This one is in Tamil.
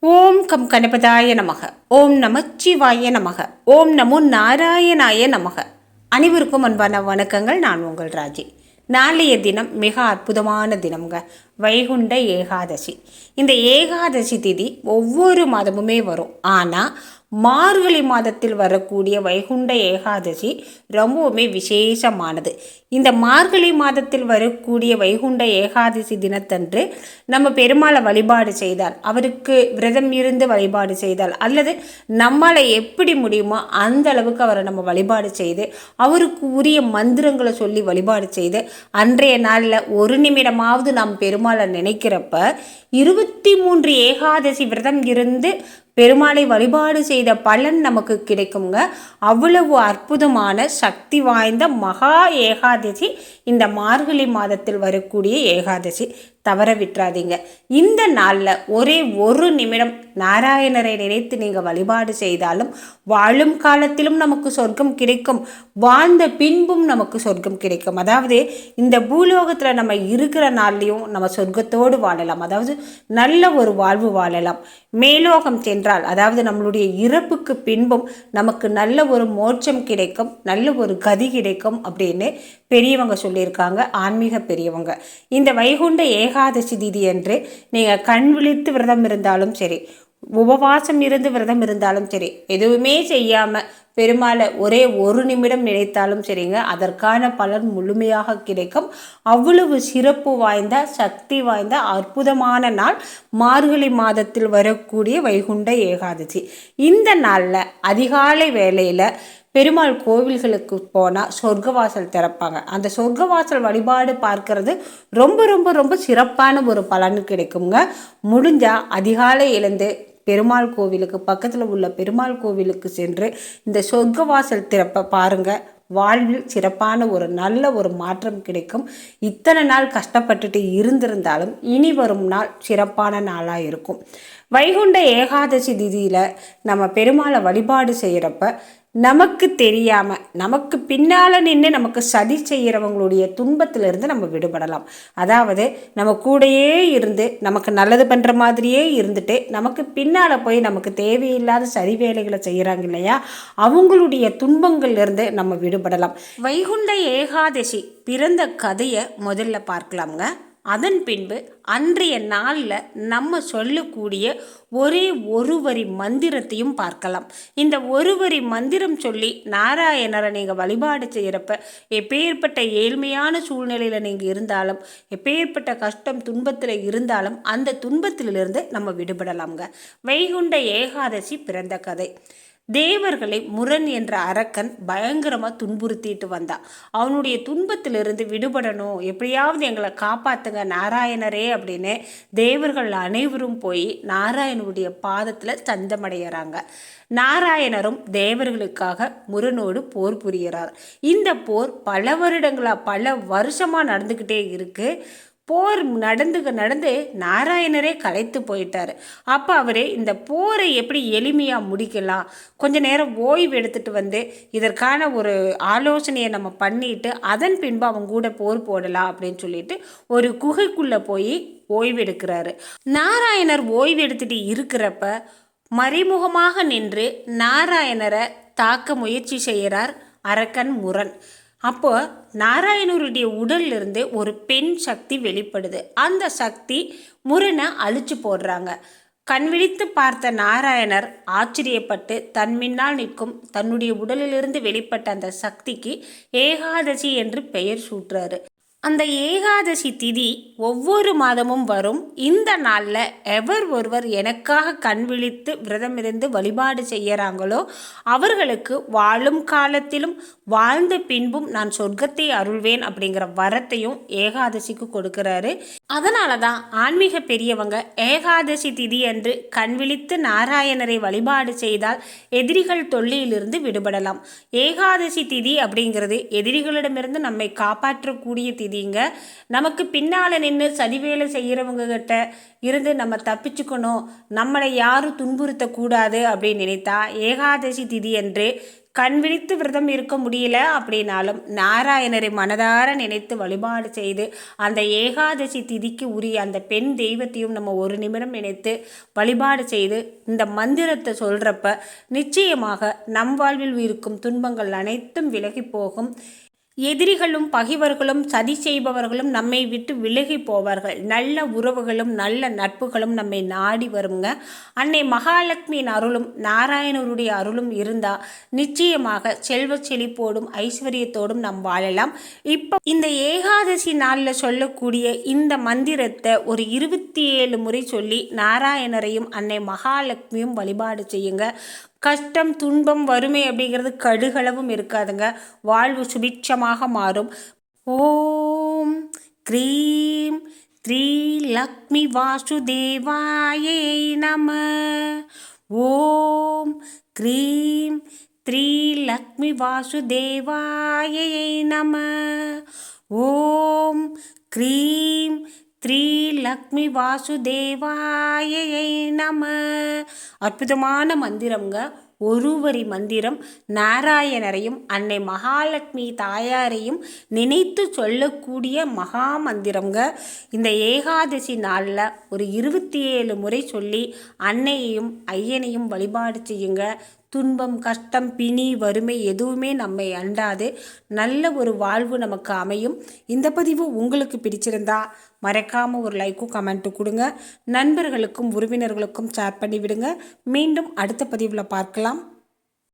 ஓம் கம் கணபதாய நமக. ஓம் நமச்சிவாய நமக. ஓம் நமோ நாராயணாய நமக. அனைவருக்கும் அன்பான வணக்கங்கள். நான் உங்கள் ராஜி. நாளைய தினம் மிக அற்புதமான தினம்ங்க, வைகுண்ட ஏகாதசி. இந்த ஏகாதசி திதி ஒவ்வொரு மாதமுமே வரும். ஆனால் மார்கழி மாதத்தில் வரக்கூடிய வைகுண்ட ஏகாதசி ரொம்பவுமே விசேஷமானது. இந்த மார்கழி மாதத்தில் வரக்கூடிய வைகுண்ட ஏகாதசி தினத்தன்று நம்ம பெருமாளை வழிபாடு செய்தால், அவருக்கு விரதம் இருந்து வழிபாடு செய்தால், அல்லது நம்மளை எப்படி முடியுமோ அந்த அளவுக்கு அவரை நம்ம வழிபாடு செய்து அவருக்கு உரிய மந்திரங்களை சொல்லி வழிபாடு செய்து அன்றைய நாளில் ஒரு நிமிடமாவது நாம் பெருமாளை நினைக்கிறப்ப 23 ஏகாதசி விரதம் இருந்து பெருமாளை வழிபாடு செய்த பலன் நமக்கு கிடைக்குங்க. அவ்வளவு அற்புதமான சக்தி வாய்ந்த மகா ஏகாதசி இந்த மார்கழி மாதத்தில் வரக்கூடிய ஏகாதசி. தவற விட்டுறாதீங்க. இந்த நாளில் ஒரே ஒரு நிமிடம் நாராயணரை நினைத்து நீங்கள் வழிபாடு செய்தாலும் வாழும் காலத்திலும் நமக்கு சொர்க்கம் கிடைக்கும், வாழ்ந்த பின்பும் நமக்கு சொர்க்கம் கிடைக்கும். அதாவது இந்த பூலோகத்தில் நம்ம இருக்கிற நாள்லையும் நம்ம சொர்க்கத்தோடு வாழலாம், அதாவது நல்ல ஒரு வாழ்வு வாழலாம். மேலோகம் சென்றால், அதாவது நம்மளுடைய இறப்புக்கு பின்பும் நமக்கு நல்ல ஒரு மோட்சம் கிடைக்கும், நல்ல ஒரு கதி கிடைக்கும் அப்படின்னு பெரியவங்க சொல்லியிருக்காங்க, ஆன்மீக பெரியவங்க. இந்த வைகுண்ட ஏகாதசி திதி என்று நீங்கள் கண் விழித்து விரதம் இருந்தாலும் சரி, உபவாசம் இருந்து விரதம் இருந்தாலும் சரி, எதுவுமே செய்யாமல் பெருமாளை ஒரே ஒரு நிமிடம் நினைத்தாலும் சரிங்க, அதற்கான பலன் முழுமையாக கிடைக்கும். அவ்வளவு சிறப்பு வாய்ந்த சக்தி வாய்ந்த அற்புதமான நாள் மார்கழி மாதத்தில் வரக்கூடிய வைகுண்ட ஏகாதசி. இந்த நாளில் அதிகாலை வேளையில் பெருமாள் கோவில்களுக்கு போனால் சொர்க்கவாசல் திறப்பாங்க. அந்த சொர்க்கவாசல் வழிபாடு பார்க்கறது ரொம்ப ரொம்ப ரொம்ப சிறப்பான ஒரு பலன் கிடைக்குங்க. முடிஞ்சால் அதிகாலை எழுந்து பெருமாள் கோவிலுக்கு பக்கத்தில் உள்ள பெருமாள் கோவிலுக்கு சென்று இந்த சொர்க்கவாசல் திறப்பை பாருங்கள். வாழ்வில் சிறப்பான ஒரு நல்ல ஒரு மாற்றம் கிடைக்கும். இத்தனை நாள் கஷ்டப்பட்டுட்டு இருந்திருந்தாலும் இனி வரும் நாள் சிறப்பான நாளாக இருக்கும். வைகுண்ட ஏகாதசி திதியில் நம்ம பெருமாளை வழிபாடு செய்கிறப்ப நமக்கு தெரியாமல் நமக்கு பின்னால் நின்று நமக்கு சதி செய்கிறவங்களுடைய துன்பத்திலிருந்து நம்ம விடுபடலாம். அதாவது நம்ம கூடையே இருந்து நமக்கு நல்லது பண்ணுற மாதிரியே இருந்துட்டு நமக்கு பின்னால் போய் நமக்கு தேவையில்லாத சதி வேலைகளை செய்கிறாங்க இல்லையா, அவங்களுடைய துன்பங்கள்லேருந்து நம்ம விடுபடலாம். வைகுண்ட ஏகாதசி பிறந்த கதையை முதல்ல பார்க்கலாம்ங்க. அதன் பின்பு அன்றைய நாளில் நம்ம சொல்லக்கூடிய ஒரே ஒரு வரி மந்திரத்தையும் பார்க்கலாம். இந்த ஒரு வரி மந்திரம் சொல்லி நாராயணரை நீங்கள் வழிபாடு செய்கிறப்ப எப்பேற்பட்ட ஏழ்மையான சூழ்நிலையில் நீங்கள் இருந்தாலும், எப்பேற்பட்ட கஷ்டம் துன்பத்தில் இருந்தாலும் அந்த துன்பத்திலிருந்து நம்ம விடுபடலாம்ங்க. வைகுண்ட ஏகாதசி பிறந்த கதை. தேவர்களை முரண் என்ற அரக்கன் பயங்கரமாக துன்புறுத்திட்டு வந்தான். அவனுடைய துன்பத்திலிருந்து விடுபடணும், எப்படியாவது எங்களை காப்பாற்றுங்க நாராயணரே அப்படின்னு தேவர்கள் அனைவரும் போய் நாராயணனுடைய பாதத்தில் தஞ்சமடைகிறாங்க. நாராயணரும் தேவர்களுக்காக முரணோடு போர் புரிகிறார். இந்த போர் பல வருடங்களாக பல வருஷமாக நடந்துக்கிட்டே இருக்குது. போர் நடந்து நாராயணரே களைத்து போயிட்டார். அப்போ அவரே இந்த போரை எப்படி எளிமையாக முடிக்கலாம், கொஞ்ச நேரம் ஓய்வு எடுத்துகிட்டு வந்து இதற்கான ஒரு ஆலோசனையை நம்ம பண்ணிட்டு அதன் பின்பு அவங்க கூட போர் போடலாம் அப்படின்னு சொல்லிட்டு ஒரு குகைக்குள்ளே போய் ஓய்வு எடுக்கிறாரு. நாராயணர் ஓய்வு எடுத்துகிட்டு இருக்கிறப்ப மறைமுகமாக நின்று நாராயணரை தாக்க முயற்சி செய்கிறார் அரக்கன் முரண். அப்போ நாராயணருடைய உடல்லிருந்து ஒரு பெண் சக்தி வெளிப்படுது. அந்த சக்தி முரணை அழிச்சு போடுறாங்க. கண் விழித்து பார்த்த நாராயணர் ஆச்சரியப்பட்டு தன் முன்னால் நிற்கும் தன்னுடைய உடலிலிருந்து வெளிப்பட்ட அந்த சக்திக்கு ஏகாதசி என்று பெயர் சூட்டுறாரு. அந்த ஏகாதசி திதி ஒவ்வொரு மாதமும் வரும். இந்த நாளில் எவர் ஒருவர் எனக்காக கண் விழித்து விரதமிருந்து வழிபாடு செய்கிறாங்களோ அவர்களுக்கு வாழும் காலத்திலும் வாழ்ந்த பின்பும் நான் சொர்க்கத்தை அருள்வேன் அப்படிங்கிற வரத்தையும் ஏகாதசிக்கு கொடுக்கிறாரு. அதனால தான் ஆன்மீக பெரியவங்க ஏகாதசி திதி அன்று கண் விழித்து நாராயணரை வழிபாடு செய்தால் எதிரிகள் தொல்லையிலிருந்து விடுபடலாம். ஏகாதசி திதி அப்படிங்கிறது எதிரிகளிடமிருந்து நம்மை காப்பாற்றக்கூடிய திதி. திதிங்க. நமக்கு பின்னால் நின்று சதிவேலை செய்கிறவங்க கிட்ட இருந்து நம்ம தப்பிச்சுக்கணும், நம்மளை யாரும் துன்புறுத்தக்கூடாது அப்படின்னு நினைத்தா ஏகாதசி திதி என்று கண் விழித்து விரதம் இருக்க முடியல அப்படின்னாலும் நாராயணரை மனதார நினைத்து வழிபாடு செய்து அந்த ஏகாதசி திதிக்கு உரிய அந்த பெண் தெய்வத்தையும் நம்ம ஒரு நிமிடம் நினைத்து வழிபாடு செய்து இந்த மந்திரத்தை சொல்கிறப்ப நிச்சயமாக நம் வாழ்வில் இருக்கும் துன்பங்கள் அனைத்தும் விலகி போகும். எதிரிகளும் பகைவர்களும் சதி செய்பவர்களும் நம்மை விட்டு விலகி போவார்கள். நல்ல உறவுகளும் நல்ல நட்புகளும் நம்மை நாடி வருங்க. அன்னை மகாலட்சுமியின் அருளும் நாராயணருடைய அருளும் இருந்தால் நிச்சயமாக செல்வ செழிப்போடும் ஐஸ்வர்யத்தோடும் நாம் வாழலாம். இப்போ இந்த ஏகாதசி நாளில் சொல்லக்கூடிய இந்த மந்திரத்தை ஒரு 27 முறை சொல்லி நாராயணரையும் அன்னை மகாலட்சுமியும் வழிபாடு செய்யுங்க. கஷ்டம் துன்பம் வறுமை அப்படிங்கிறது கடுகளவும் இருக்காதுங்க. வாழ்வு சுபிட்சமாக மாறும். ஓம் க்ரீம் ஸ்ரீ லக்ஷ்மி வாசுதேவாயை நம. ஓம் க்ரீம் ஸ்ரீ லக்ஷ்மி வாசுதேவாயை நம. ஓம் க்ரீம் ஸ்ரீ லக்ஷ்மி வாசுதேவாயை நம. அற்புதமான மந்திரங்க. ஒரு வரி மந்திரம். நாராயணரையும் அன்னை மகாலட்சுமி தாயாரையும் நினைத்து சொல்லக்கூடிய மகா மந்திரங்க. இந்த ஏகாதசி நாளில் ஒரு 27 முறை சொல்லி அன்னையையும் ஐயனையும் வழிபாடு செய்யுங்க. துன்பம் கஷ்டம் பிணி வறுமை எதுவுமே நம்மை அண்டாது நல்ல ஒரு வாழ்வு நமக்கு அமையும். இந்த பதிவு உங்களுக்கு பிடிச்சிருந்தா மறக்காமல் ஒரு லைக்கும் கமெண்ட்டும் கொடுங்க. நண்பர்களுக்கும் உறவினர்களுக்கும் ஷேர் பண்ணி விடுங்க. மீண்டும் அடுத்த பதிவில் பார்க்கலாம்.